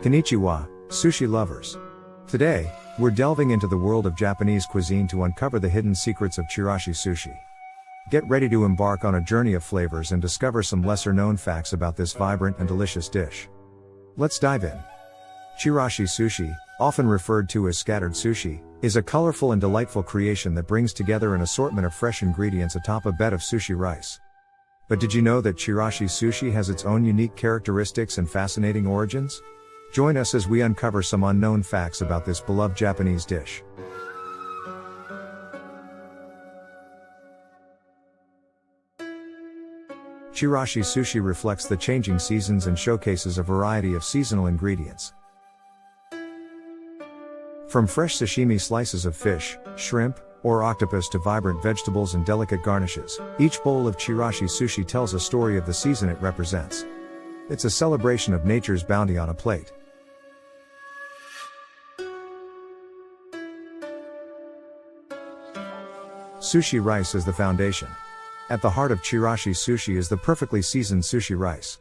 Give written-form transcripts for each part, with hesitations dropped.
Konnichiwa, sushi lovers. Today, we're delving into the world of Japanese cuisine to uncover the hidden secrets of Chirashi Sushi. Get ready to embark on a journey of flavors and discover some lesser-known facts about this vibrant and delicious dish. Let's dive in. Chirashi Sushi, often referred to as scattered sushi, is a colorful and delightful creation that brings together an assortment of fresh ingredients atop a bed of sushi rice. But did you know that Chirashi Sushi has its own unique characteristics and fascinating origins? Join us as we uncover some unknown facts about this beloved Japanese dish. Chirashi Sushi reflects the changing seasons and showcases a variety of seasonal ingredients. From fresh sashimi slices of fish, shrimp, or octopus to vibrant vegetables and delicate garnishes, each bowl of Chirashi Sushi tells a story of the season it represents. It's a celebration of nature's bounty on a plate. Sushi rice is the foundation. At the heart of Chirashi Sushi is the perfectly seasoned sushi rice.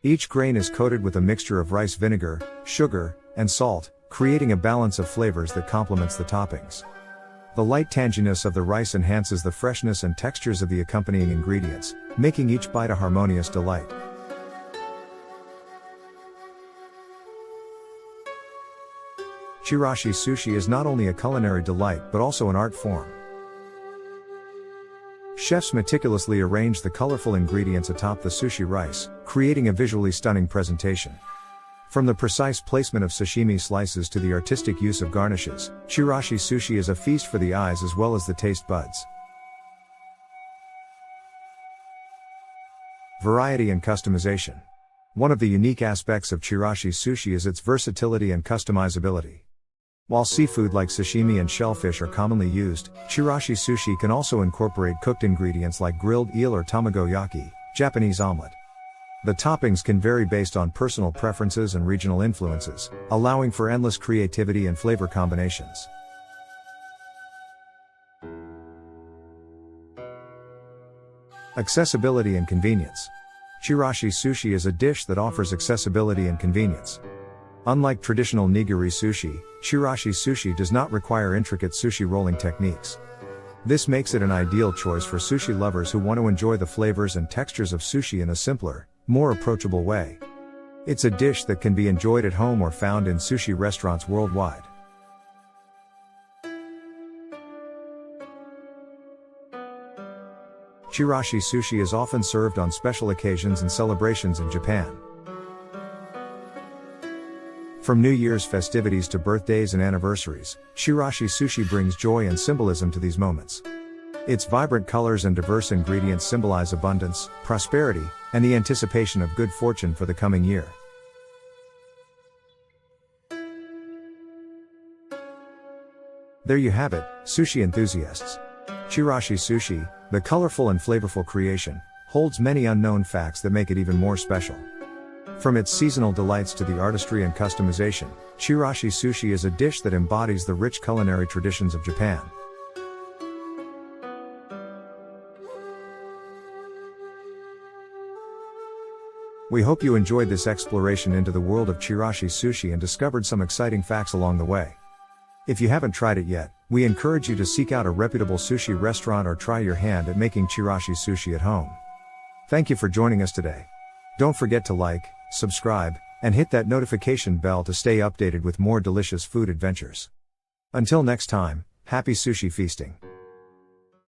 Each grain is coated with a mixture of rice vinegar, sugar, and salt, creating a balance of flavors that complements the toppings. The light tanginess of the rice enhances the freshness and textures of the accompanying ingredients, making each bite a harmonious delight. Chirashi Sushi is not only a culinary delight but also an art form. Chefs meticulously arrange the colorful ingredients atop the sushi rice, creating a visually stunning presentation. From the precise placement of sashimi slices to the artistic use of garnishes, Chirashi Sushi is a feast for the eyes as well as the taste buds. Variety and customization. One of the unique aspects of Chirashi Sushi is its versatility and customizability. While seafood like sashimi and shellfish are commonly used, Chirashi Sushi can also incorporate cooked ingredients like grilled eel or tamagoyaki, Japanese omelet. The toppings can vary based on personal preferences and regional influences, allowing for endless creativity and flavor combinations. Accessibility and convenience. Chirashi Sushi is a dish that offers accessibility and convenience. Unlike traditional nigiri sushi, Chirashi Sushi does not require intricate sushi rolling techniques. This makes it an ideal choice for sushi lovers who want to enjoy the flavors and textures of sushi in a simpler, more approachable way. It's a dish that can be enjoyed at home or found in sushi restaurants worldwide. Chirashi Sushi is often served on special occasions and celebrations in Japan. From New Year's festivities to birthdays and anniversaries, Chirashi Sushi brings joy and symbolism to these moments. Its vibrant colors and diverse ingredients symbolize abundance, prosperity, and the anticipation of good fortune for the coming year. There you have it, sushi enthusiasts. Chirashi Sushi, the colorful and flavorful creation, holds many unknown facts that make it even more special. From its seasonal delights to the artistry and customization, Chirashi Sushi is a dish that embodies the rich culinary traditions of Japan. We hope you enjoyed this exploration into the world of Chirashi Sushi and discovered some exciting facts along the way. If you haven't tried it yet, we encourage you to seek out a reputable sushi restaurant or try your hand at making Chirashi Sushi at home. Thank you for joining us today. Don't forget to like, subscribe, and hit that notification bell to stay updated with more delicious food adventures. Until next time, happy sushi feasting.